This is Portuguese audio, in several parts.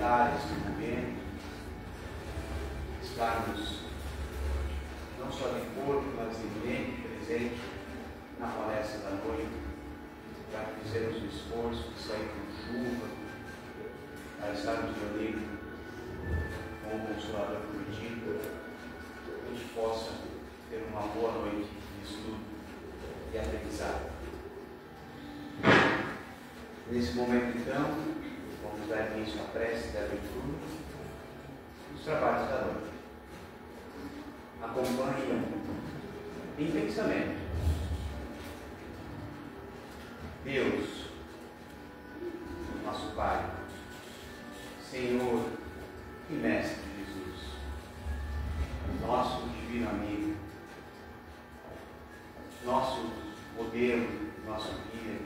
aproveitar este momento, estarmos não só de corpo, mas de mente presente na palestra da noite, já que fizemos o esforço de sair com chuva, para estarmos reunidos com o Consolador prometido, que a gente possa ter uma boa noite de estudo e aprendizado. Nesse momento, então, vamos dar início à prece da leitura dos trabalhos da noite. Acompanhe em pensamento. Deus, nosso Pai, Senhor e Mestre Jesus, nosso divino amigo, nosso modelo, nosso guia,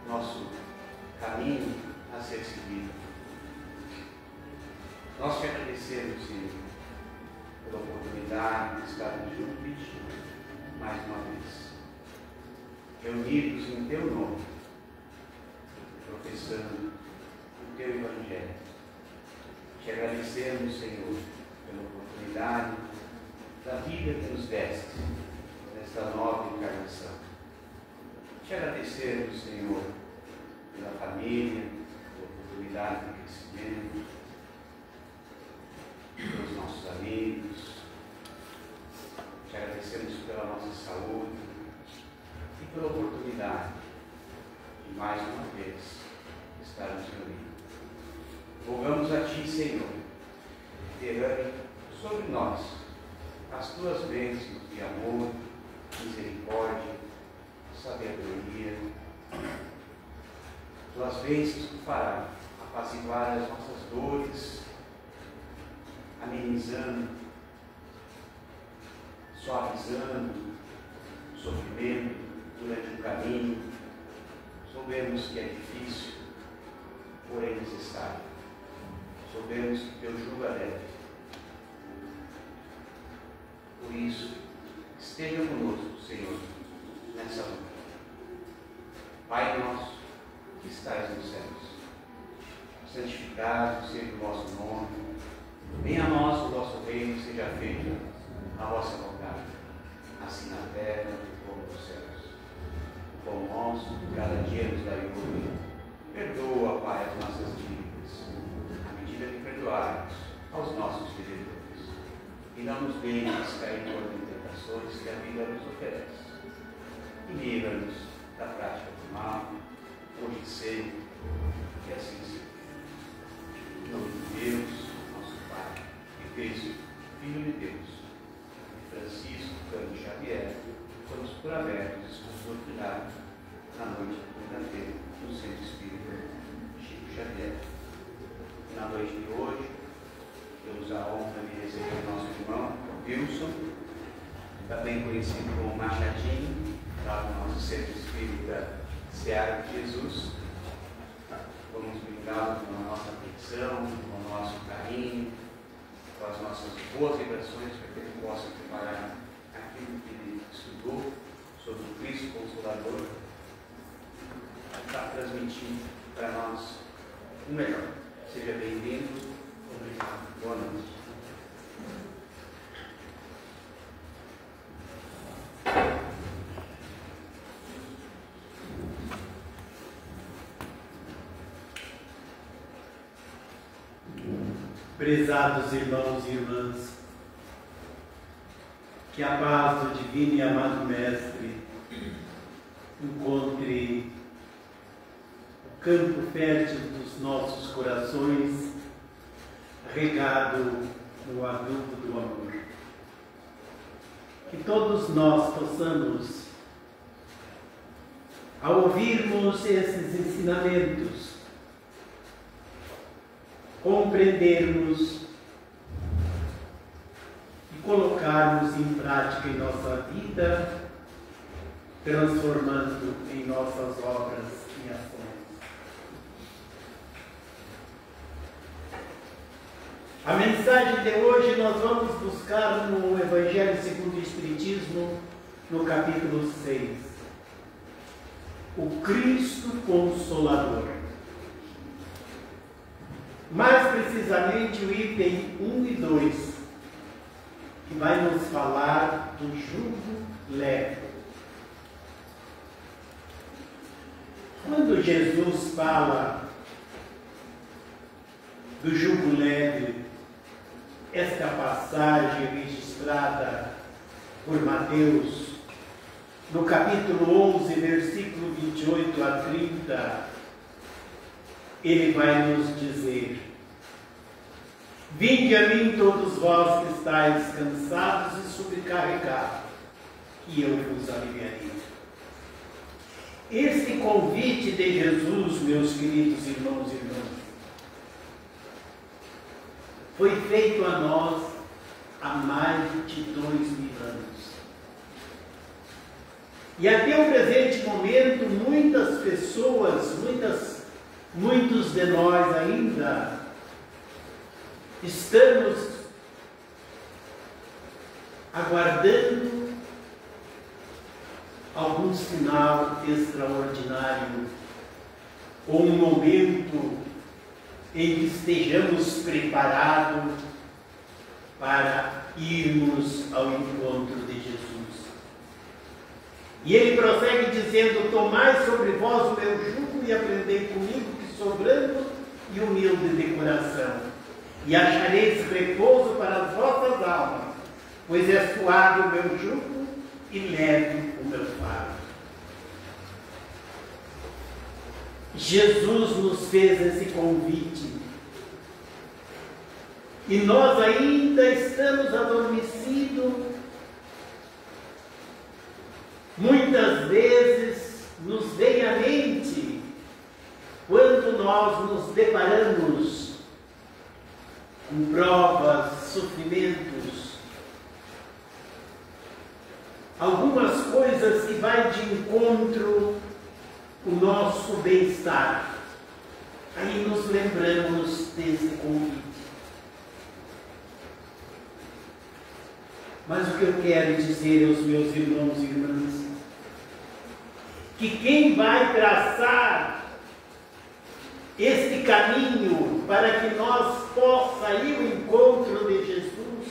nosso caminho a ser seguido. Nós te agradecemos, Senhor, pela oportunidade de estarmos juntos mais uma vez, reunidos em Teu nome, professando o Teu Evangelho. Te agradecemos, Senhor, pela oportunidade da vida que nos deste nesta nova encarnação. Te agradecemos, Senhor, pela família, pela oportunidade de crescimento, pelos nossos amigos. Te agradecemos pela nossa saúde e pela oportunidade de mais uma vez estarmos reunidos. Rogamos a Ti, Senhor, derrame sobre nós as Tuas bênçãos de amor, misericórdia, sabedoria, Tuas bênçãos que farão apaziguar as nossas dores, amenizando, suavizando o sofrimento durante o caminho. Soubemos que é difícil, porém necessário. Soubemos que Teu jugo é leve. Por isso, esteja conosco, Senhor, nessa luta. Pai nosso, que estais nos céus, santificado seja o vosso nome. Venha a nós o vosso reino, seja feita a vossa vontade, assim na terra como nos céus. O pão nosso, cada dia nos dai hoje. Perdoa, Pai, as nossas dívidas, à medida que perdoarmos aos nossos devedores. E não nos deixes cair por tentações que a vida nos oferece. E livra-nos da prática do mal, hoje e sempre, e assim seja. Em nome de Deus, nosso Pai, e Cristo, Filho de Deus, e Francisco Cândido Xavier, estamos por abertos e oportunidade na noite de quinta-feira, no Centro Espírita Chico Xavier. E na noite de hoje, temos a honra de receber o nosso irmão Wilson, também conhecido como Machadinho, lá no nosso Centro Espírita Seara de Jesus. Vamos brindá-lo com a nossa atenção, com o nosso carinho, com as nossas boas vibrações, para que ele possa preparar aquilo que ele estudou sobre o Cristo Consolador, para transmitir para nós o melhor. Seja bem-vindo. Obrigado. Boa noite. Prezados irmãos e irmãs, que a paz do Divino e Amado Mestre encontre o campo fértil dos nossos corações, regado no adubo do amor. Que todos nós possamos, ao ouvirmos esses ensinamentos, compreendermos e colocarmos em prática em nossa vida, transformando em nossas obras e ações. A mensagem de hoje nós vamos buscar no Evangelho segundo o Espiritismo, no capítulo 6. O Cristo Consolador. mais precisamente o item 1 e 2, que vai nos falar do jugo leve. Quando Jesus fala do jugo leve, esta passagem registrada por Mateus, no capítulo 11, versículo 28 a 30, ele vai nos dizer: vinde a mim todos vós que estáis cansados e sobrecarregados, e eu vos aliviarei. Este convite de Jesus, meus queridos irmãos e irmãs, foi feito a nós há mais de 2000 anos. E até o presente momento, muitas pessoas, muitos de nós ainda estamos aguardando algum sinal extraordinário ou um momento em que estejamos preparados para irmos ao encontro de Jesus. E ele prossegue dizendo: tomai sobre vós o meu jugo e aprendei comigo, que sou brando e humilde de coração, e achareis repouso para as vossas almas, pois é suave o meu jugo e leve o meu fardo. Jesus nos fez esse convite e nós ainda estamos adormecidos. Muitas vezes nos vem à mente, quando nós nos deparamos com provas, sofrimentos, algumas coisas que vai de encontro o nosso bem-estar. Aí nos lembramos desse convite. Mas o que eu quero dizer aos meus irmãos e irmãs, que quem vai traçar este caminho para que nós possa ir ao encontro de Jesus,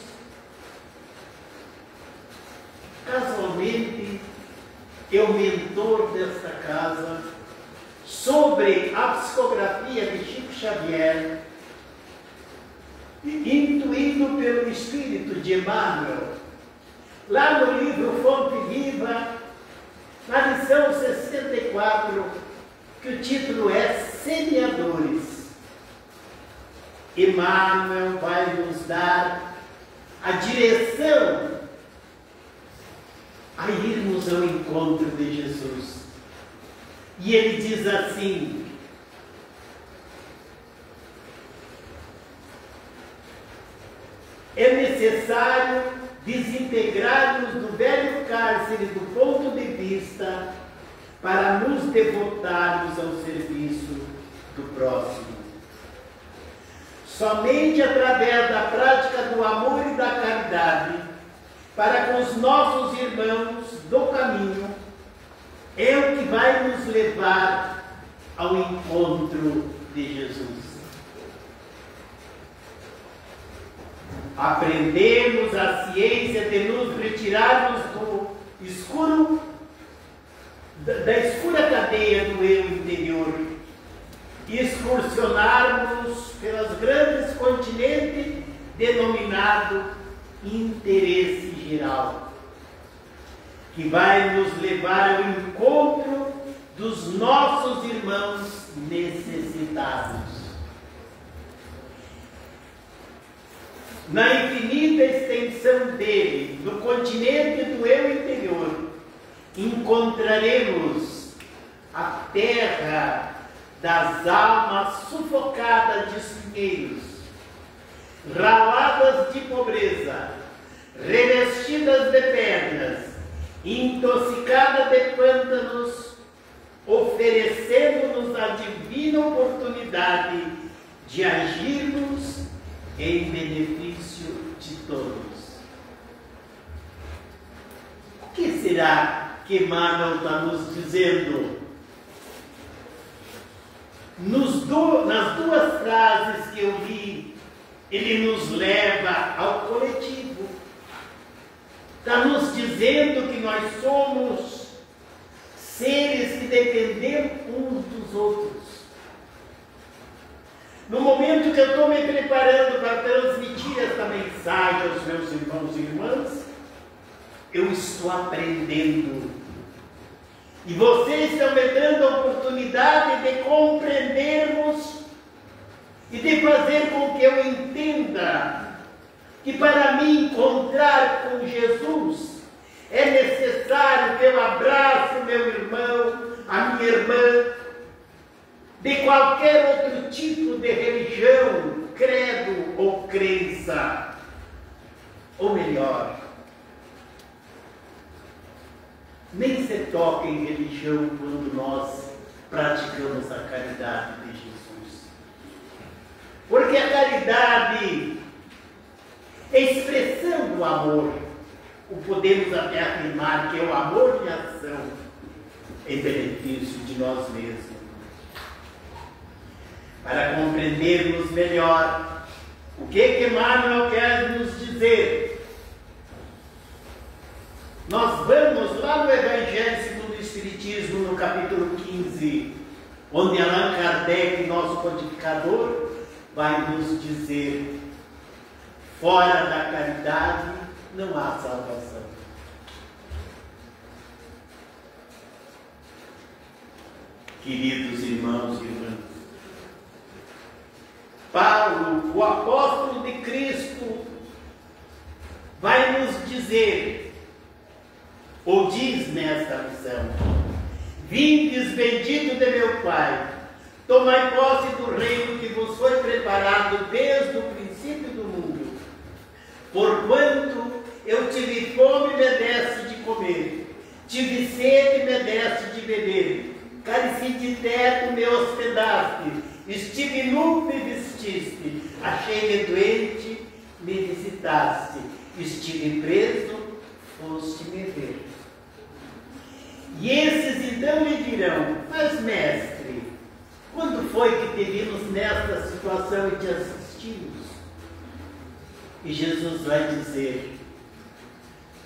casualmente, é o mentor desta casa, sobre a psicografia de Chico Xavier, intuído pelo Espírito de Emmanuel, lá no livro Fonte Viva, na lição 64, que o título é Semeadores. Emmanuel vai nos dar a direção a irmos ao encontro de Jesus. E ele diz assim: é necessário desintegrar-nos do velho cárcere do ponto de vista para nos devotarmos ao serviço do próximo. Somente através da prática do amor e da caridade para com os nossos irmãos do caminho é o que vai nos levar ao encontro de Jesus. Aprendemos a ciência de nos retirarmos do escuro, da escura cadeia do eu interior e excursionarmos pelos grandes continentes denominado interesse geral, que vai nos levar ao encontro dos nossos irmãos necessitados. Na infinita extensão dele, no continente do eu interior, encontraremos a terra das almas sufocadas de espinheiros, raladas de pobreza, revestidas de pedras, intoxicadas de pântanos, oferecendo-nos a divina oportunidade de agirmos em benefício de todos. O que será que Emmanuel está nos dizendo? nas duas frases que eu li, ele nos leva ao coletivo. Está nos dizendo que nós somos seres que dependemos uns dos outros. No momento que eu estou me preparando para transmitir esta mensagem aos meus irmãos e irmãs, eu estou aprendendo. E vocês estão me dando a oportunidade de compreendermos e de fazer com que eu entenda que para me encontrar com Jesus é necessário que eu abrace o meu irmão, a minha irmã, de qualquer outro tipo de religião, credo ou crença. Ou melhor, nem se toca em religião quando nós praticamos a caridade de Jesus. Porque a caridade é expressão do amor. O podemos até afirmar que é o amor em ação em benefício de nós mesmos. Para compreendermos melhor o que Emmanuel quer nos dizer, nós vamos lá no Evangelho segundo o Espiritismo, no capítulo 15, onde Allan Kardec, nosso codificador, vai nos dizer: fora da caridade não há salvação. Queridos irmãos e irmãs, Paulo, o apóstolo de Cristo, vai nos dizer, ou diz nesta missão: vindes, bendito de meu Pai, tomai posse do reino que vos foi preparado desde o princípio do mundo. Porquanto eu tive fome, me deste de comer, tive sede, me deste de beber, careci de teto, me hospedaste, estive nu, me vestiste, achei-me doente, me visitaste, estive preso, foste-me ver. E esses então lhe dirão: mas mestre, quando foi que te vimos nesta situação e te assistimos? E Jesus vai dizer: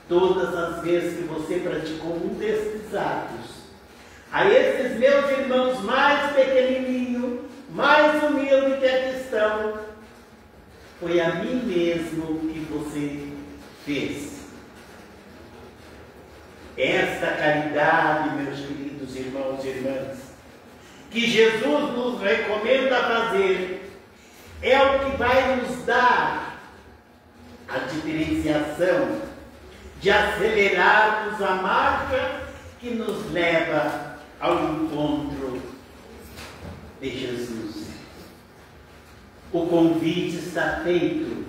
todas as vezes que você praticou um destes atos, a esses meus irmãos mais pequenininhos, mais humildes que aqui estão, foi a mim mesmo que você fez. Esta caridade, meus queridos irmãos e irmãs, que Jesus nos recomenda fazer, é o que vai nos dar a diferenciação de acelerarmos a marcha que nos leva ao encontro de Jesus. O convite está feito.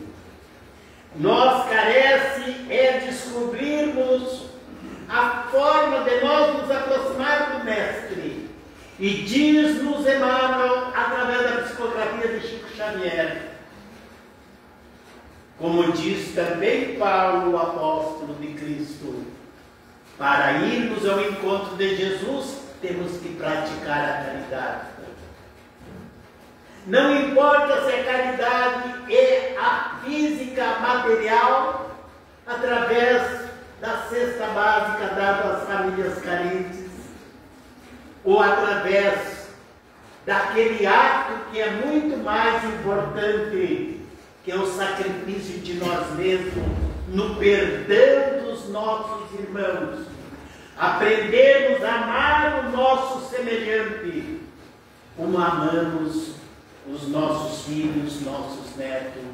Nós carece é descobrirmos a forma de nós nos aproximar do Mestre. E diz-nos Emmanuel, através da psicografia de Chico Xavier, como diz também Paulo, o apóstolo de Cristo, para irmos ao encontro de Jesus, temos que praticar a caridade. Não importa se a caridade é a física, material, através da cesta básica dada às famílias carentes, ou através daquele ato que é muito mais importante, que é o sacrifício de nós mesmos, no perdão dos nossos irmãos. Aprendemos a amar o nosso semelhante, como amamos os nossos filhos, nossos netos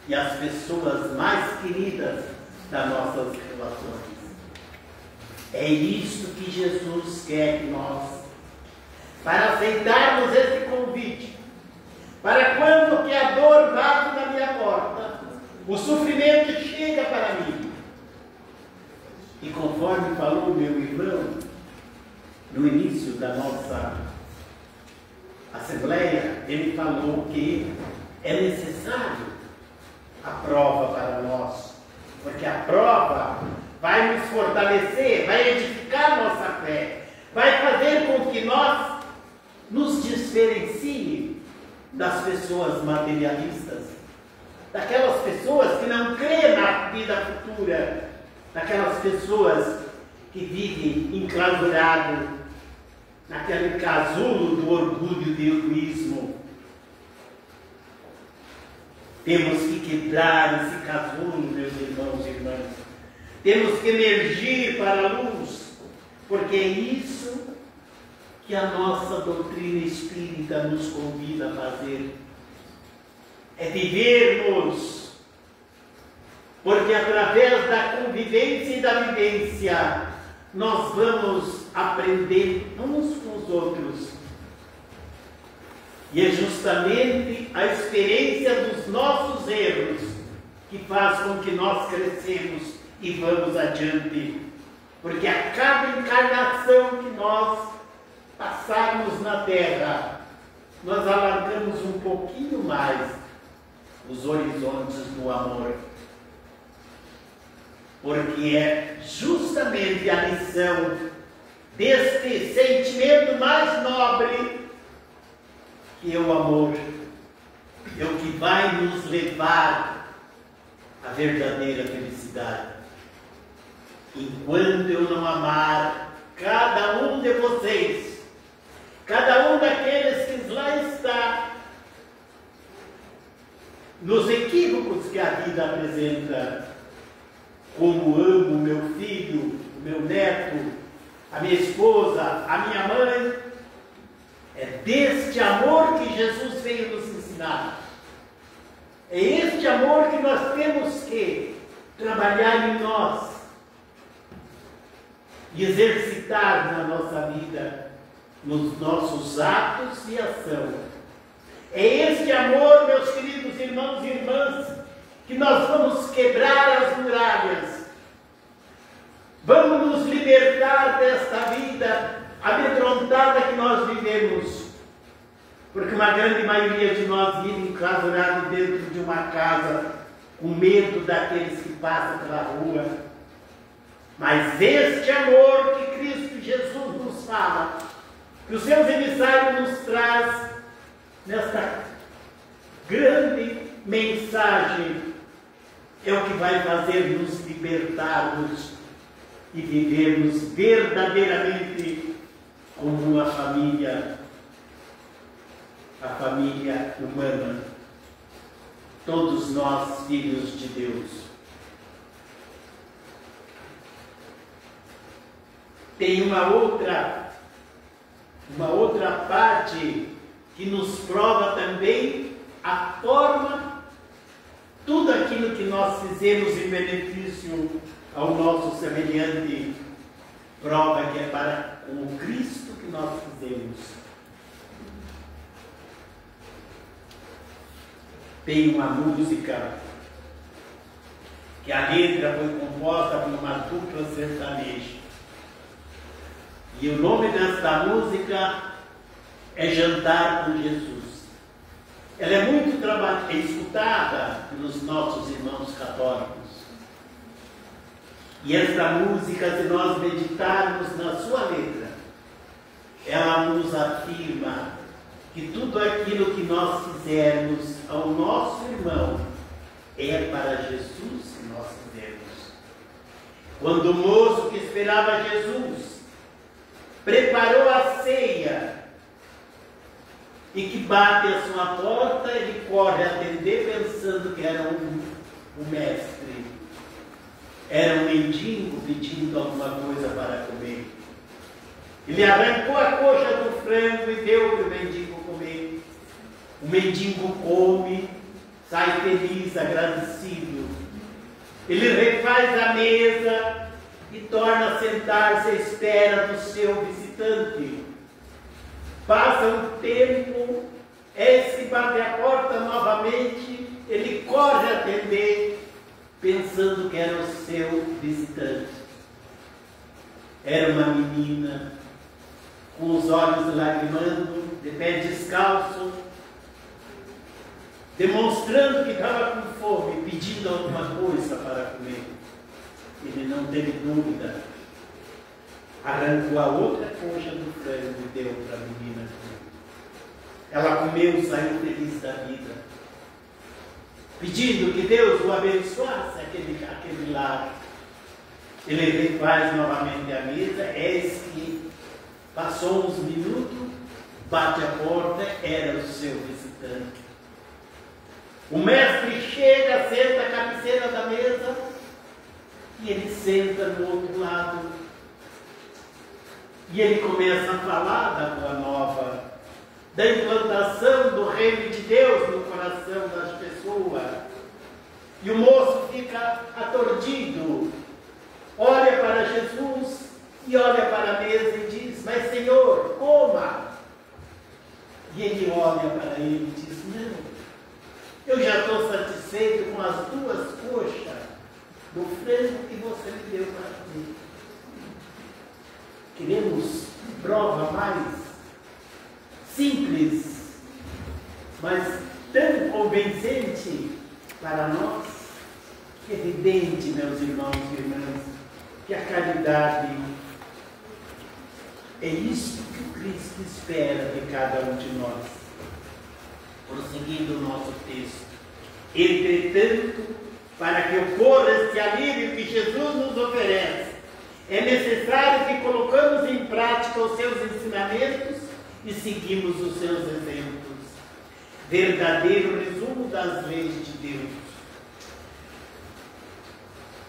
e as pessoas mais queridas das nossas relações. É isso que Jesus quer que nós, para aceitarmos esse convite, para quando que a dor bate na minha porta, o sofrimento chega para mim. E conforme falou meu irmão, no início da nossa assembleia, ele falou que é necessário a prova para nós, porque a prova vai nos fortalecer, vai edificar nossa fé, vai fazer com que nós nos diferencie das pessoas materialistas, daquelas pessoas que não creem na vida futura, daquelas pessoas que vivem enclausurado naquele casulo do orgulho e do egoísmo. Temos que quebrar esse casulo, meus irmãos e irmãs. Temos que emergir para a luz, porque é isso que a nossa doutrina espírita nos convida a fazer. É vivermos, porque através da convivência e da vivência nós vamos aprender uns com os outros. E é justamente a experiência dos nossos erros que faz com que nós crescemos e vamos adiante. Porque a cada encarnação que nós passarmos na Terra, nós alargamos um pouquinho mais os horizontes do amor. Porque é justamente a lição deste sentimento mais nobre que é o amor, é o que vai nos levar à verdadeira felicidade. Enquanto eu não amar cada um de vocês, cada um daqueles que lá está, nos equívocos que a vida apresenta, como amo o meu filho, o meu neto, a minha esposa, a minha mãe, é deste amor que Jesus veio nos ensinar. É este amor que nós temos que trabalhar em nós e exercitar na nossa vida, nos nossos atos e ação. É este amor, meus queridos irmãos e irmãs, que nós vamos quebrar as muralhas. Vamos nos libertar desta vida amedrontada que nós vivemos, porque uma grande maioria de nós vive enclausurado dentro de uma casa, com medo daqueles que passam pela rua. Mas este amor que Cristo Jesus nos fala, que os seus emissários nos traz nesta grande mensagem, é o que vai fazer nos libertarmos e vivermos verdadeiramente como uma família, a família humana, todos nós filhos de Deus. Tem uma outra parte que nos prova também a forma, tudo aquilo que nós fizemos em benefício ao nosso semelhante, prova que é para o Cristo que nós fizemos. Tem uma música que a letra foi composta por uma dupla sertaneja. E o nome desta música é Jantar com Jesus. Ela é muito escutada pelos nossos irmãos católicos. E esta música, se nós meditarmos na sua letra, ela nos afirma que tudo aquilo que nós fizermos ao nosso irmão é para Jesus que nós fizemos. Quando o moço que esperava Jesus preparou a ceia e que bate a sua porta, ele corre a atender pensando que era um mestre. Era um mendigo pedindo alguma coisa para comer. Ele arrancou a coxa do frango e deu para o mendigo comer. O mendigo come, sai feliz, agradecido. Ele refaz a mesa e torna a sentar-se à espera do seu visitante. Passa um tempo, esse bate a porta novamente, ele corre a atender, pensando que era o seu visitante. Era uma menina, com os olhos lagrimando, de pé descalço, demonstrando que estava com fome, pedindo alguma coisa para comer. Ele não teve dúvida. Arrancou a outra coxa do frango e deu para a menina comer. Ela comeu e saiu feliz da vida, pedindo que Deus o abençoasse aquele lar. Ele refaz novamente a mesa, eis que passou uns minutos, bate a porta, era o seu visitante. O mestre chega, senta à cabeceira da mesa e ele senta do outro lado. E ele começa a falar da boa nova, da implantação do reino de Deus no coração das pessoas. E o moço fica aturdido, olha para Jesus e olha para a mesa e diz: mas Senhor, coma. E ele olha para ele e diz: não, eu já estou satisfeito com as 2 coxas do frango que você me deu para comer. Queremos prova mais simples, mas tão convincente para nós. Evidente, meus irmãos e irmãs, que a caridade é isso que o Cristo espera de cada um de nós. Prosseguindo o nosso texto. Entretanto, para que ocorra este alívio que Jesus nos oferece, é necessário que colocamos em prática os seus ensinamentos e seguimos os seus exemplos. Verdadeiro resumo das leis de Deus.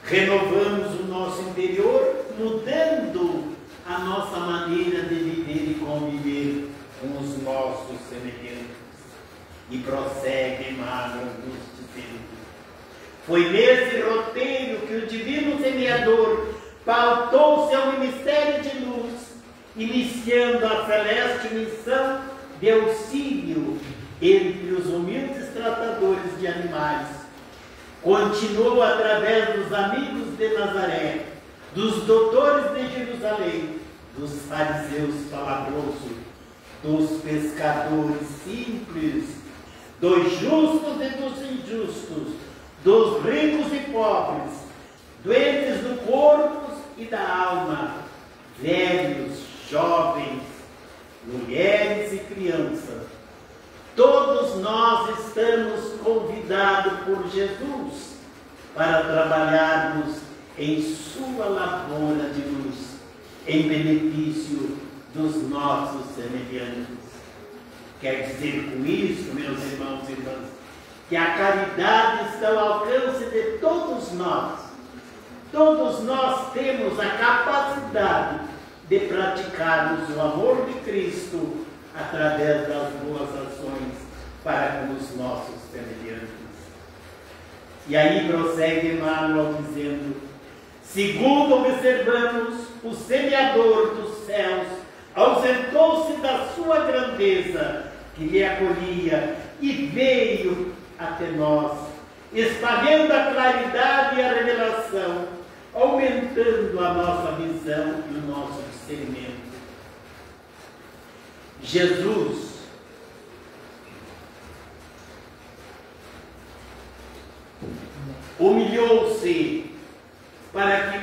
Renovamos o nosso interior, mudando a nossa maneira de viver e conviver com os nossos semelhantes. E prossegue Emmanuel nos dizendo: foi nesse roteiro que o divino semeador pautou seu ministério de luz, iniciando a celeste missão de auxílio entre os humildes tratadores de animais. Continuou através dos amigos de Nazaré, dos doutores de Jerusalém, dos fariseus falabrosos, dos pescadores simples, dos justos e dos injustos, dos ricos e pobres, doentes do corpo e da alma, velhos, jovens, mulheres e crianças. Todos nós estamos convidados por Jesus para trabalharmos em sua lavoura de luz, em benefício dos nossos semelhantes. Quer dizer com isso, meus irmãos e irmãs, que a caridade está ao alcance de todos nós. Todos nós temos a capacidade de praticarmos o amor de Cristo através das boas ações para com os nossos semelhantes. E aí prossegue Emmanuel dizendo: segundo observamos, o semeador dos céus ausentou-se da sua grandeza que lhe acolhia e veio até nós, espalhando a claridade e a revelação, aumentando a nossa visão e o nosso discernimento. Jesus humilhou-se para que,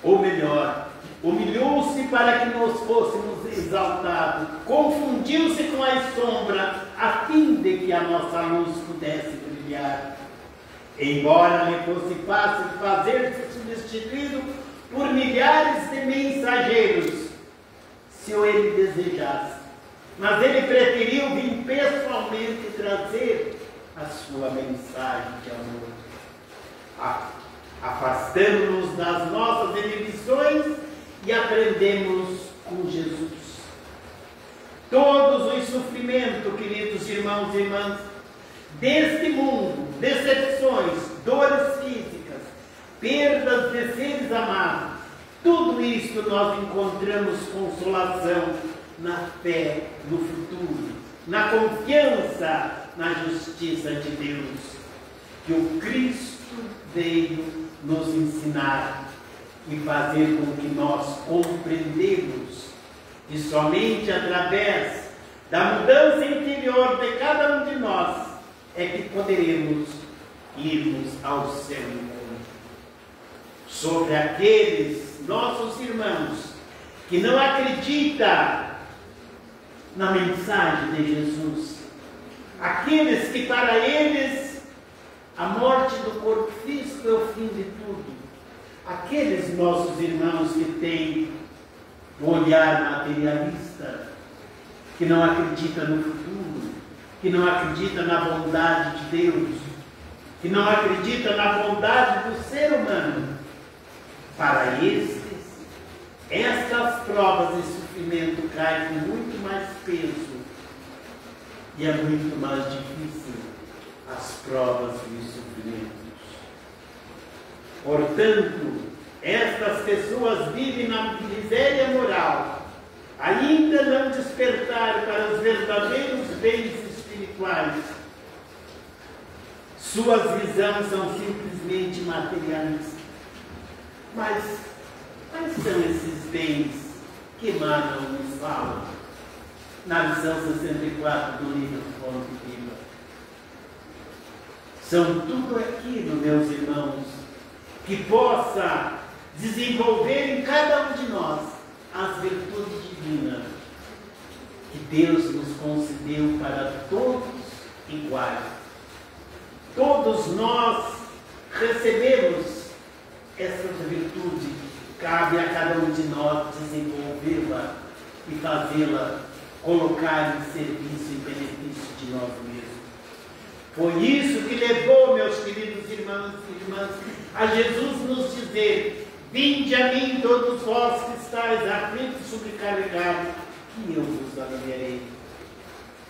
ou melhor, humilhou-se para que nós fôssemos exaltados, confundiu-se com a sombra, a fim de que a nossa luz pudesse brilhar. Embora lhe fosse fácil fazer-se substituído por milhares de mensageiros, se o ele desejasse, mas ele preferiu vir pessoalmente trazer a sua mensagem de amor. Afastamos-nos das nossas inibições e aprendemos com Jesus. Todos os sofrimentos, queridos irmãos e irmãs, deste mundo, decepções, dores físicas, perdas de seres amados, tudo isso nós encontramos consolação na fé no futuro, na confiança na justiça de Deus, que o Cristo veio nos ensinar e fazer com que nós compreendemos que somente através da mudança interior de cada um de nós é que poderemos irmos ao céu. Sobre aqueles nossos irmãos que não acreditam na mensagem de Jesus. Aqueles que para eles a morte do corpo físico é o fim de tudo. Aqueles nossos irmãos que têm o olhar materialista, que não acredita no futuro, que não acredita na bondade de Deus, que não acredita na bondade do ser humano. Para estes, estas provas de sofrimento caem com muito mais peso e é muito mais difícil as provas e os sofrimentos. Portanto, estas pessoas vivem na miséria moral, ainda não despertar para os verdadeiros bens espirituais. Suas visões são simplesmente materialistas. Mas quais são esses bens que Emmanuel nos fala na lição 64 do livro Fonte Viva? São tudo aquilo, meus irmãos, que possa desenvolver em cada um de nós as virtudes divinas que Deus nos concedeu para todos iguais. Todos nós recebemos essa virtude, cabe a cada um de nós desenvolvê-la e fazê-la colocar em serviço e benefício de nós mesmos. Foi isso que levou, meus queridos irmãos e irmãs, a Jesus nos dizer: vinde a mim todos vós que estáis aflitos e sobrecarregados, que eu vos aliviarei.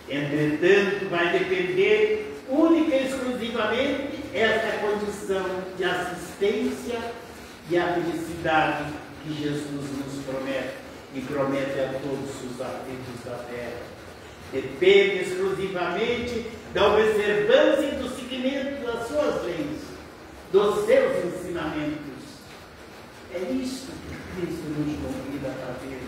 Entretanto, vai depender única e exclusivamente esta condição de assistência e a felicidade que Jesus nos promete e promete a todos os aflitos da terra. Depende exclusivamente da observância e do seguimento das suas leis, dos seus ensinamentos. É isso que Cristo nos convida a fazer.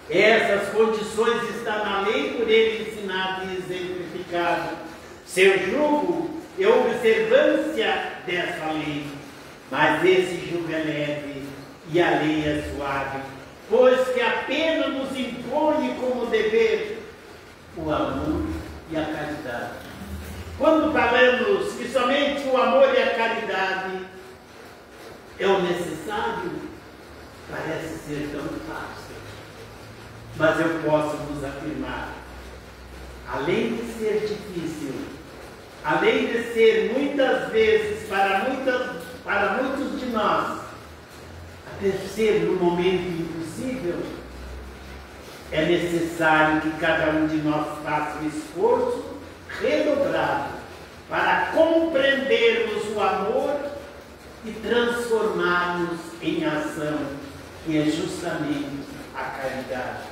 Essas condições estão na lei por ele ensinado e exemplificado. Seu jugo é observância dessa lei, mas esse jugo é leve e a lei é suave, pois que apenas nos impõe como dever o amor e a caridade. Quando falamos que somente o amor e a caridade é o necessário, parece ser tão fácil. Mas eu posso vos afirmar, além de ser difícil, além de ser muitas vezes para muitos de nós, até ser no momento impossível, é necessário que cada um de nós faça um esforço redobrado para compreendermos o amor e transformarmos em ação, que é justamente a caridade.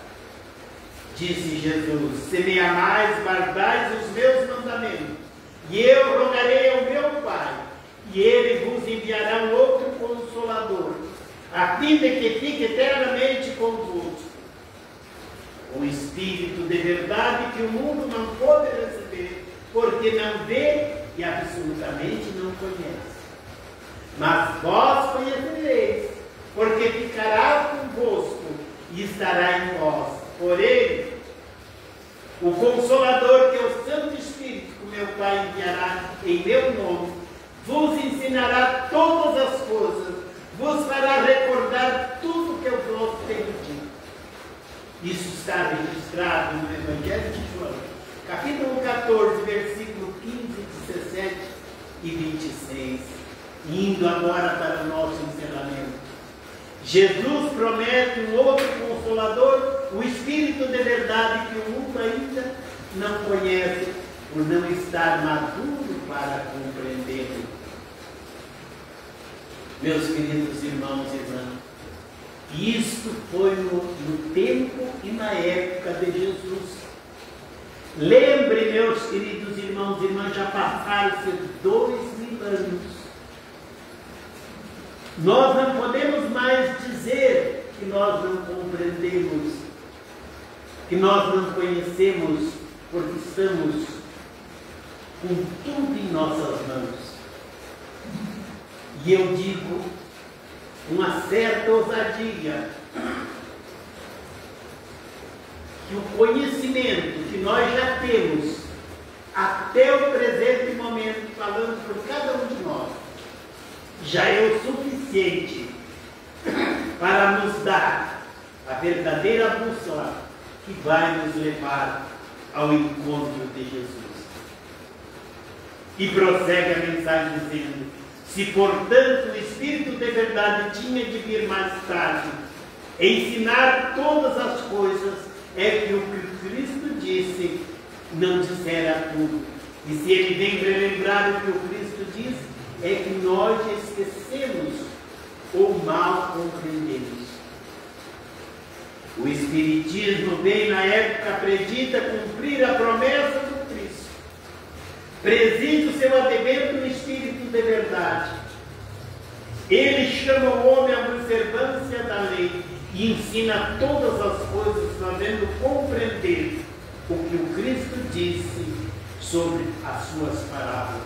Disse Jesus: se me amais, guardais os meus mandamentos, e eu rogarei ao meu Pai, e ele vos enviará um outro Consolador, a fim de que fique eternamente convosco. O Espírito de verdade que o mundo não pode receber, porque não vê e absolutamente não conhece. Mas vós conhecereis, porque ficará convosco e estará em vós. Porém, o Consolador, que é o Santo Espírito, que meu Pai enviará em meu nome, vos ensinará todas as coisas, vos fará recordar tudo que eu vos tenho dito. Isso está registrado no Evangelho de João, capítulo 14, versículo 15, 17 e 26. Indo agora para o nosso encerramento. Jesus promete um outro Consolador, o Espírito de verdade que o mundo ainda não conhece, por não estar maduro para compreendê-lo. Meus queridos irmãos e irmãs, isto foi no tempo e na época de Jesus. Lembre, meus queridos irmãos e irmãs, já passaram-se 2000 anos. Nós não podemos mais dizer que nós não compreendemos, que nós não conhecemos, porque estamos com tudo em nossas mãos. E eu digo, uma certa ousadia, que o conhecimento que nós já temos até o presente momento, falando por cada um de nós, já é o suficiente para nos dar a verdadeira bússola que vai nos levar ao encontro de Jesus. E prossegue a mensagem dizendo: se portanto o Espírito de verdade tinha de vir mais tarde, ensinar todas as coisas, é que o que Cristo disse não dissera tudo. E se ele vem relembrar o que o Cristo disse, é que nós esquecemos ou mal compreendemos. O Espiritismo bem na época acredita cumprir a promessa do Cristo. Preside o seu advento no Espírito de verdade. Ele chama o homem à observância da lei e ensina todas as coisas, fazendo compreender o que o Cristo disse sobre as suas parábolas,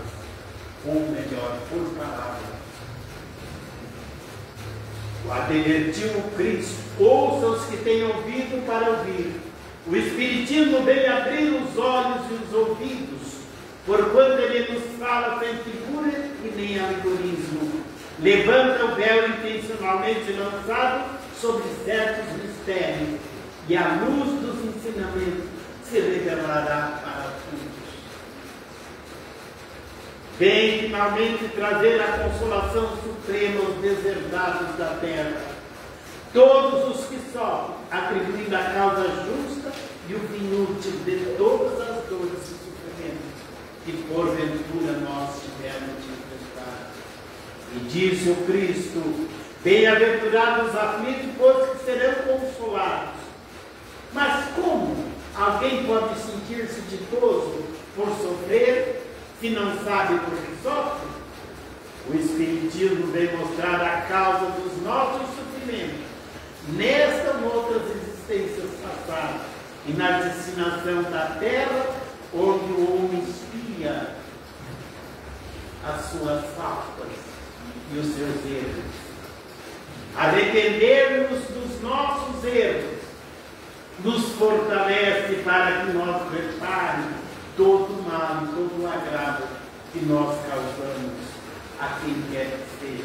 ou melhor, por parábola. Advertiu o Cristo: ouça os que têm ouvido para ouvir. O Espiritismo vem abrir os olhos e os ouvidos, porquanto ele nos fala sem figura e nem alegorismo. Levanta o véu intencionalmente lançado sobre certos mistérios, e a luz dos ensinamentos se revelará para todos. Vem finalmente trazer a consolação suprema aos deserdados da terra, todos os que sofrem, atribuindo a causa justa e o fim útil de todas as dores e sofrimentos que porventura nós tivemos de enfrentar. E disse o Cristo: bem-aventurados os aflitos, pois que serão consolados. Mas como alguém pode sentir-se ditoso por sofrer, se não sabe por que sofre? O Espiritismo vem mostrar a causa dos nossos sofrimentos, nesta ou outras existências passadas, e na destinação da terra, onde o homem espia as suas faltas e os seus erros. Arrepender-nos dos nossos erros nos fortalece para que nós repare todo o mal e todo o agravo que nós causamos a quem quer que seja.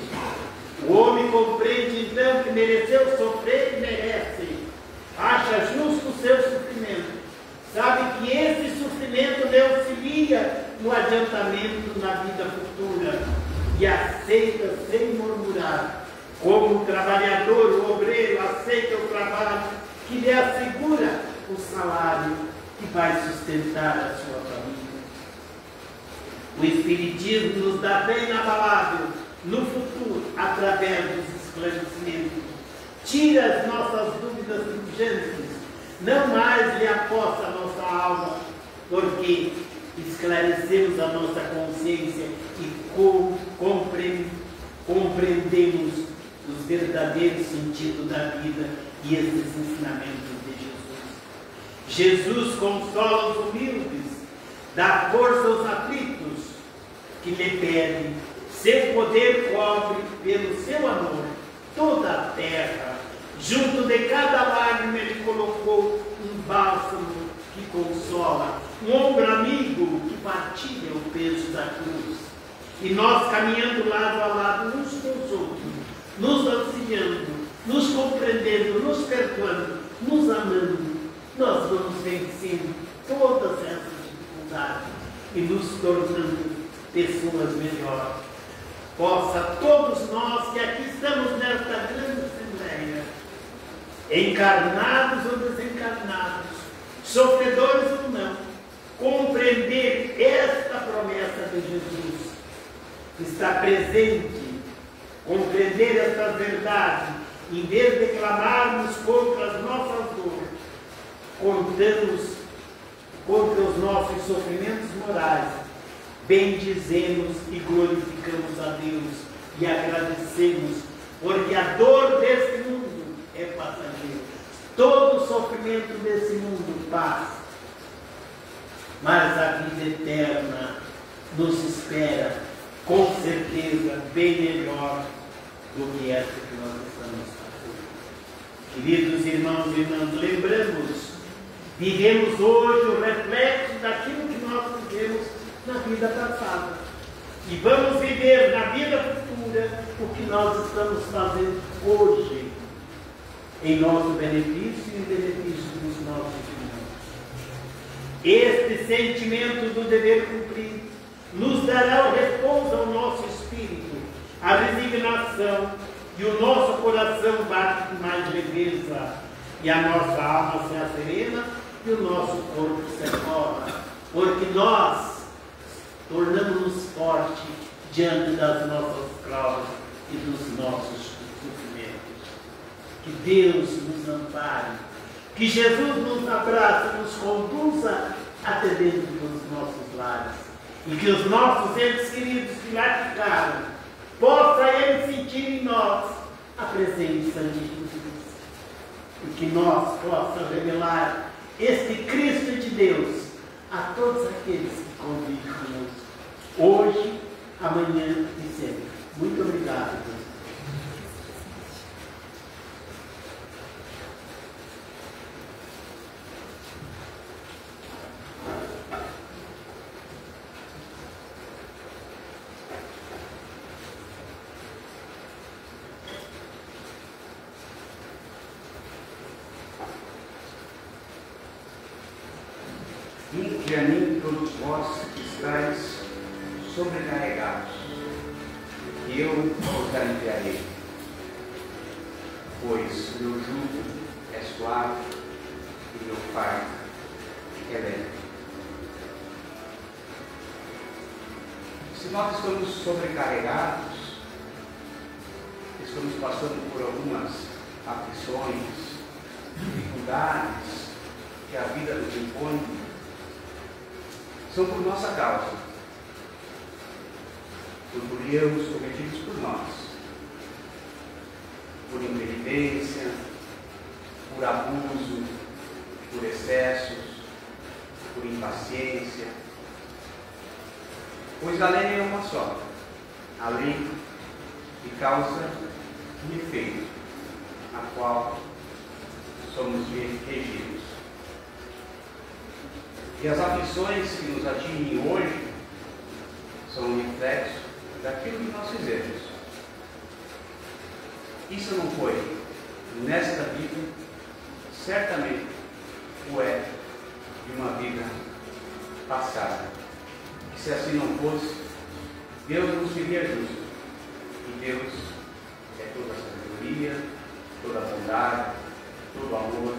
O homem compreende então que mereceu sofrer e merece. Acha justo o seu sofrimento. Sabe que esse sofrimento lhe auxilia no adiantamento na vida futura e aceita sem murmurar. Como o trabalhador, o obreiro, aceita o trabalho que lhe assegura o salário que vai sustentar a sua família. O Espiritismo nos dá bem inabalável no futuro, através dos esclarecimentos. Tira as nossas dúvidas urgentes, não mais lhe aposta a nossa alma, porque esclarecemos a nossa consciência e compreendemos os verdadeiros sentidos da vida e esses ensinamentos de Jesus. Jesus consola os humildes, dá força aos aflitos, que lhe pedem. Seu poder cobre pelo seu amor toda a terra. Junto de cada lágrima ele colocou um bálsamo que consola, um ombro amigo que partilha o peso da cruz. E nós, caminhando lado a lado uns com os outros, nos auxiliando, nos compreendendo, nos perdoando, nos amando, nós vamos vencendo todas essas dificuldades e nos tornando pessoas melhores. Possa todos nós que aqui estamos nesta grande assembleia, encarnados ou desencarnados, sofredores ou não, compreender esta promessa de Jesus, que está presente, compreender esta verdade, em vez de clamarmos contra as nossas dores, contamos contra os nossos sofrimentos morais, bendizemos e glorificamos a Deus e agradecemos, porque a dor desse mundo é passageira. Todo o sofrimento desse mundo passa, mas a vida eterna nos espera, com certeza, bem melhor do que essa que nós estamos fazendo. Queridos irmãos e irmãs, lembramos Vivemos hoje o reflexo daquilo que nós vivemos na vida passada. E vamos viver na vida futura o que nós estamos fazendo hoje, em nosso benefício e em benefício dos nossos irmãos. Este sentimento do dever cumprido nos dará o repouso ao nosso espírito, a resignação, e o nosso coração bate com mais leveza, e a nossa alma se acerena, e o nosso corpo se acalma, porque nós tornamos-nos fortes diante das nossas provas e dos nossos sofrimentos. Que Deus nos ampare, que Jesus nos abrace, nos conduza até dentro dos nossos lares, e que os nossos entes queridos que lá ficaram, possa ele sentir em nós a presença de Jesus, e que nós possamos revelar este Cristo de Deus a todos aqueles que convivem conosco, hoje, amanhã e sempre. Muito obrigado, Deus. Vinde a mim todos vós que estáis sobrecarregados, e eu vos aliviarei. Pois meu jugo é suave e meu fardo é leve. Se nós estamos sobrecarregados, estamos passando por algumas aflições, dificuldades que a vida nos impõe, são por nossa causa, por erros cometidos por nós, por imprevidência, por abuso, por excessos, por impaciência. Pois a lei é uma só, a lei que causa um efeito, a qual somos regidos. E as aflições que nos atingem hoje são um reflexo daquilo que nós fizemos. Isso não foi nesta vida, certamente o é de uma vida passada. E se assim não fosse, Deus não seria justo. E Deus é toda a sabedoria, toda a bondade, todo amor,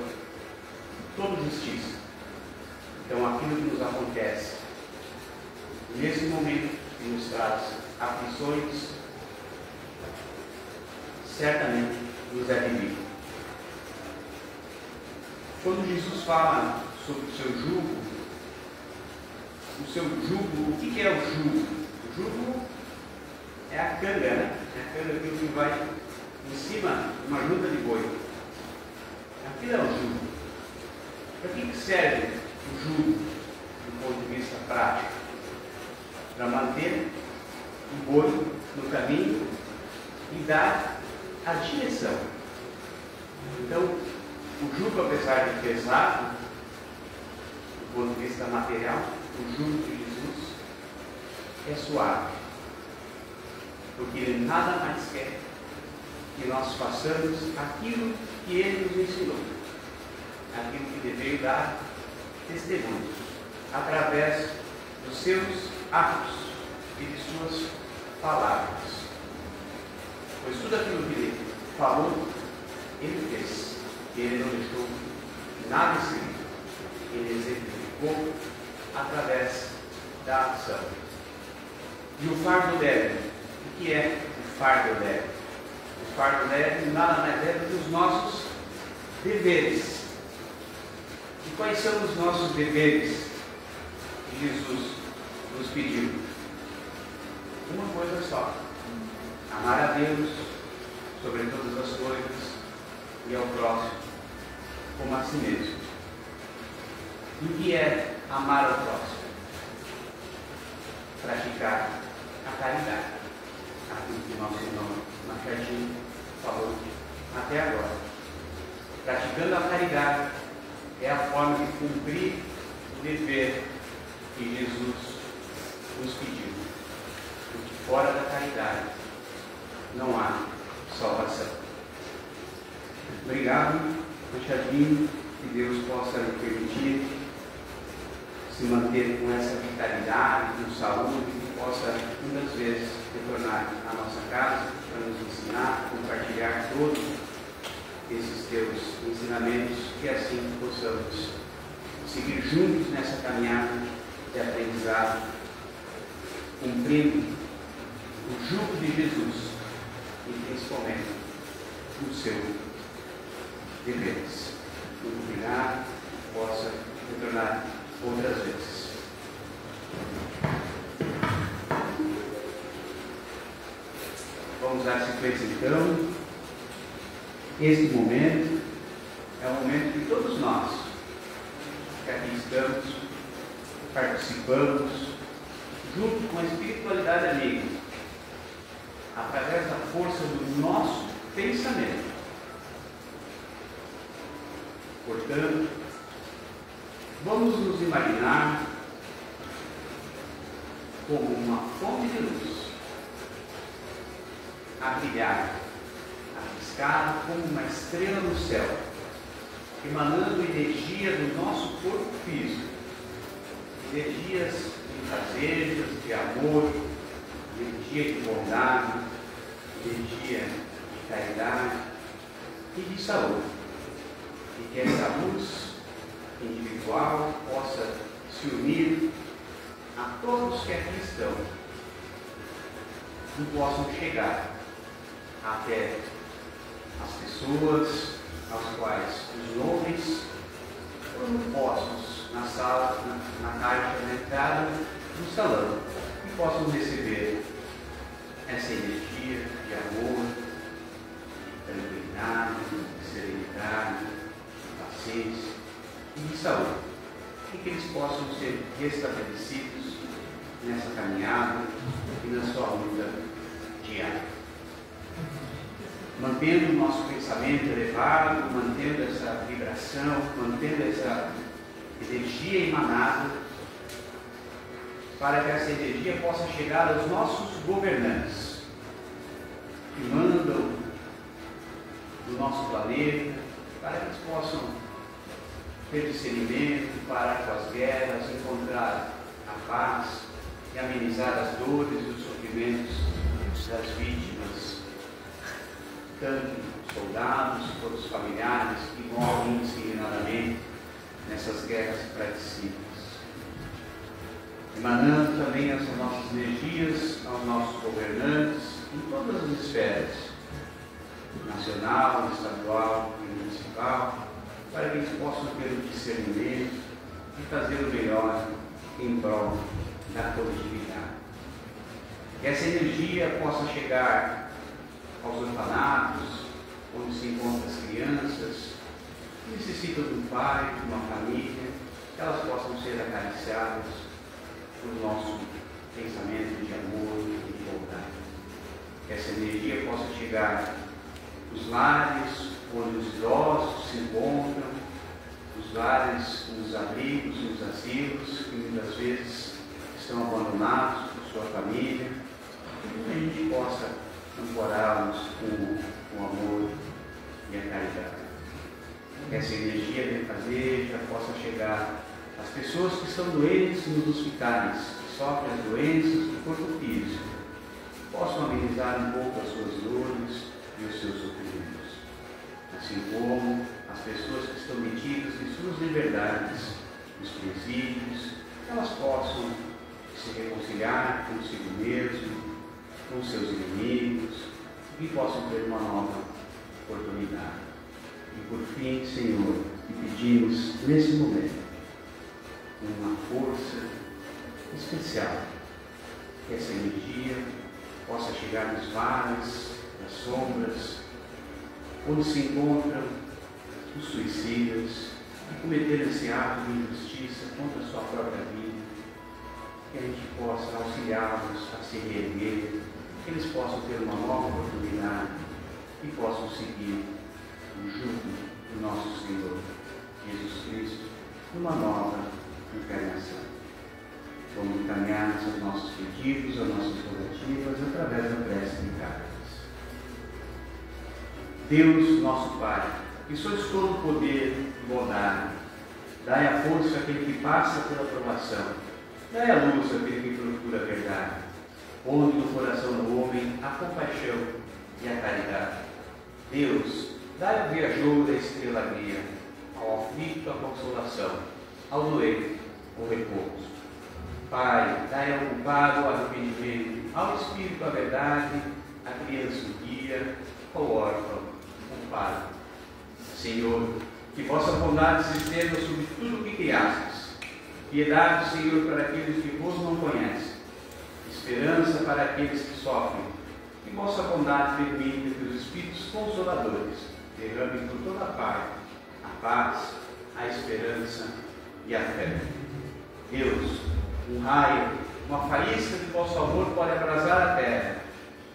toda justiça. Então, aquilo que nos acontece nesse momento que nos traz aflições, certamente nos é devido. Quando Jesus fala sobre o seu jugo, o que é o jugo? O jugo é a canga, né? É a canga que vai em cima de uma junta de boi. Aquilo é o jugo. Para que serve o jugo do ponto de vista prático? Para manter o boi no caminho e dar a direção. Então, o jugo, apesar de pesado, do ponto de vista material, o jugo de Jesus é suave, porque Ele nada mais quer que nós façamos aquilo que Ele nos ensinou, aquilo que Ele veio dar testemunho, através dos seus atos e de suas palavras. Pois tudo aquilo que Ele falou, Ele fez. Ele não deixou nada escrito. Ele exemplificou através da ação. E o fardo leve. O que é o fardo leve? O fardo leve nada mais é do que os nossos deveres. E quais são os nossos deveres que Jesus nos pediu? Uma coisa só: amar a Deus sobre todas as coisas e ao próximo como a si mesmo. E o que é amar ao próximo? Praticar a caridade, aquilo que nosso irmão Machadinho falou até agora. Praticando a caridade, é a forma de cumprir o dever que Jesus nos pediu. Porque fora da caridade não há salvação. Obrigado, Machadinho, que Deus possa nos permitir se manter com essa vitalidade, com saúde, que possa muitas vezes retornar à nossa casa para nos ensinar, compartilhar todos esses teus ensinamentos, que assim possamos seguir juntos nessa caminhada de aprendizado, cumprindo o jugo de Jesus e principalmente o seu deveres. Muito obrigado, possa retornar outras vezes. Vamos dar sequência então. Este momento é um momento que todos nós que aqui estamos, participamos, junto com a espiritualidade amiga, através da força do nosso pensamento. Portanto, vamos nos imaginar como uma fonte de luz a brilhar, a piscar como uma estrela no céu, emanando energia do nosso corpo físico, energias de prazeres, de amor, energia de bondade, energia de caridade e de saúde. E que essa luz individual possa se unir a todos que aqui estão e possam chegar até as pessoas aos quais os nomes foram postos na sala, na caixa, na entrada do salão, e possam receber essa energia de amor, de tranquilidade, de serenidade, de paciência e de saúde, e que eles possam ser restabelecidos nessa caminhada e na sua luta diária. Mantendo o nosso pensamento elevado, mantendo essa vibração, mantendo essa energia emanada, para que essa energia possa chegar aos nossos governantes, que mandam do nosso planeta, para que eles possam ter discernimento, parar com as guerras, encontrar a paz e amenizar as dores e os sofrimentos das vítimas, tanto soldados quanto os familiares que morrem indiscriminadamente nessas guerras fratricidas. Emanando também as nossas energias aos nossos governantes em todas as esferas, nacional, estadual e municipal, para que eles possam ter o discernimento e fazer o melhor em prol da coletividade. Que essa energia possa chegar aos orfanatos, onde se encontram as crianças que necessitam de um pai, de uma família, que elas possam ser acariciadas por nosso pensamento de amor e de bondade. Que essa energia possa chegar nos lares onde os idosos se encontram, nos lares, nos abrigos, nos asilos, que muitas vezes estão abandonados por sua família, que a gente possa ancorá-los com o amor e a caridade. Que essa energia benfazeja possa chegar às pessoas que estão doentes nos hospitais, que sofrem as doenças do corpo físico, possam amenizar um pouco as suas dores e os seus sofrimentos. Assim como as pessoas que estão metidas em suas liberdades, nos presídios, elas possam se reconciliar consigo mesmo, com seus inimigos, e possam ter uma nova oportunidade. E por fim, Senhor, te pedimos nesse momento uma força especial, que essa energia possa chegar nos vales, nas sombras, onde se encontram os suicidas que cometeram esse ato de injustiça contra a sua própria vida, que a gente possa auxiliá-los a se reerguer, que eles possam ter uma nova oportunidade e possam seguir o jugo do nosso Senhor Jesus Cristo, numa nova encarnação. Vamos encaminhar os nossos pedidos, as nossas rogativas, através da prece de cartas. Deus, nosso Pai, que sois todo poder e bondade, dai a força àquele que passa pela provação, dai a luz àquele que procura a verdade, onde no coração do homem a compaixão e a caridade. Deus, dai ao viajouro a estrela guia, ao aflito a consolação, ao doente o repouso. Pai, dai ao culpado o arrependimento, ao espírito a verdade, à criança o guia, ao órfão o pai. Senhor, que vossa bondade se estenda sobre tudo o que criastes. Piedade, Senhor, para aqueles que vos não conhecem. Esperança para aqueles que sofrem. Que vossa bondade permita que os Espíritos Consoladores derramem por toda a parte a paz, a esperança e a fé. Deus, um raio, uma faísca de vosso amor pode abrasar a terra.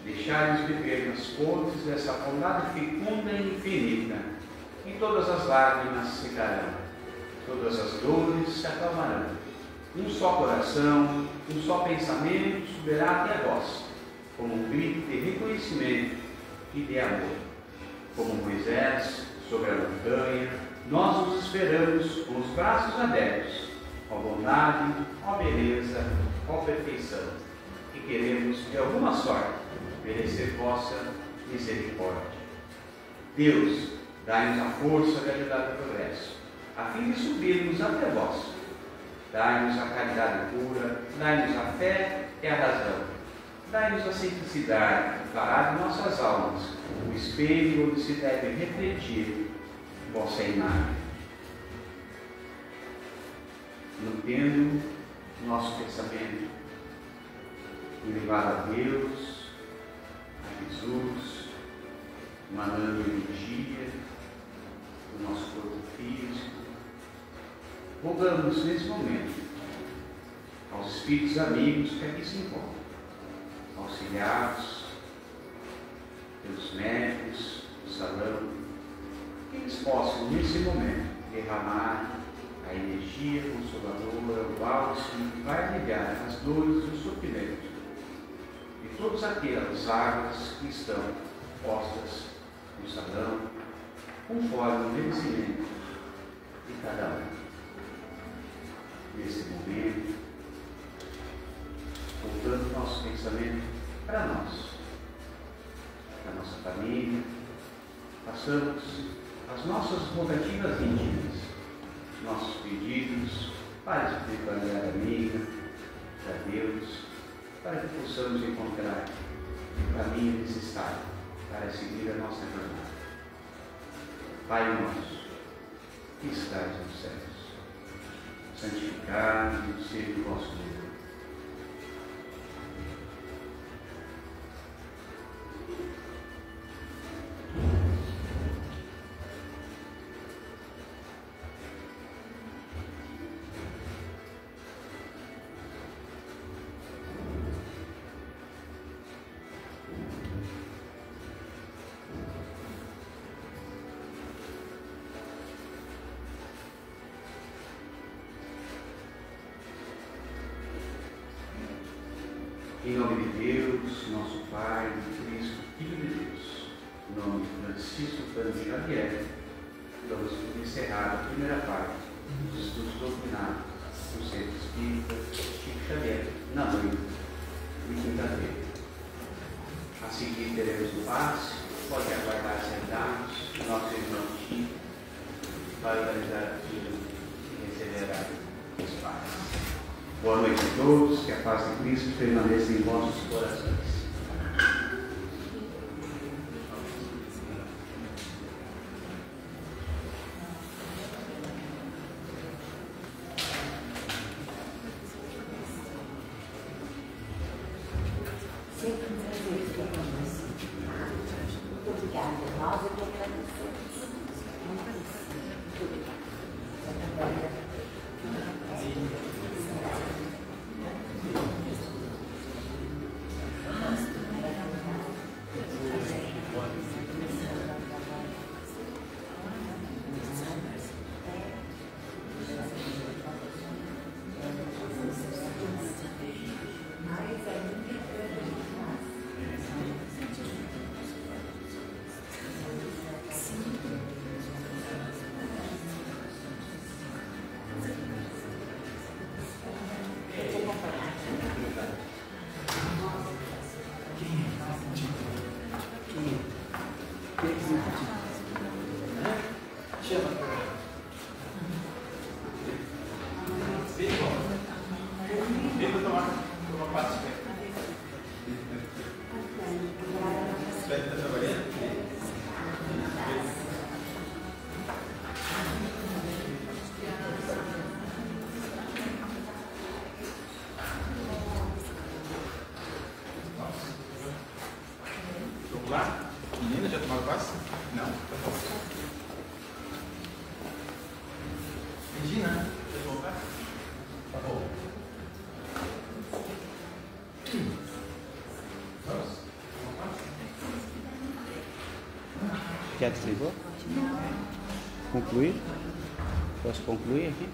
Deixai-nos beber nas fontes dessa bondade fecunda e infinita, e todas as lágrimas secarão, todas as dores se acalmarão. Um só coração, um só pensamento subirá até a vós, como um grito de reconhecimento e de amor. Como Moisés sobre a montanha, nós os esperamos com os braços abertos, ó bondade, ó beleza, ó perfeição, e queremos, de alguma sorte, merecer vossa misericórdia. Deus, dai-nos a força de ajudar o progresso, a fim de subirmos até vós. Dai-nos a caridade pura, dai-nos a fé e a razão. Dai-nos a simplicidade, clarar de nossas almas, o espelho onde se deve refletir vossa imagem. Mantendo nosso pensamento elevado a Deus, a Jesus, emanando energia do nosso corpo físico, rogamos nesse momento aos espíritos amigos que aqui se encontram, auxiliados pelos médicos do salão, que eles possam nesse momento derramar a energia consoladora, o bálsamo que vai aliviar as dores e os sofrimentos de todas aquelas águas que estão postas no salão, conforme o merecimento de cada um. Nesse momento, voltando nosso pensamento para nós, para a nossa família, passamos as nossas rogativas íntimas, nossos pedidos para a espiritualidade amiga, para Deus, para que possamos encontrar o caminho necessário para seguir a nossa jornada. Pai nosso, que estais nos céus, santificado seja o vosso nome. Em nome de Deus, nosso Pai, de Cristo, Filho de Deus, em nome de Francisco Cândido Xavier, vamos encerrar a primeira parte dos estudos doutrinários do Centro Espírita Chico Xavier, na noite de quinta-feira. A seguir teremos o passe, pode aguardar sentados, nosso irmão Chico vai organizar aquilo e receberá os passes. Boa noite a todos, que a paz de Cristo permaneça em vossos corações. Muito obrigada. Nós é que agradecemos. Muito obrigada. Chama. Vem para tomar parte. Espera, está trabalhando? Vamos lá? Menina, já tomaram passe? Não. Regina, quer voltar? Tá bom. Vamos? Já desligou? Concluir? Posso concluir aqui?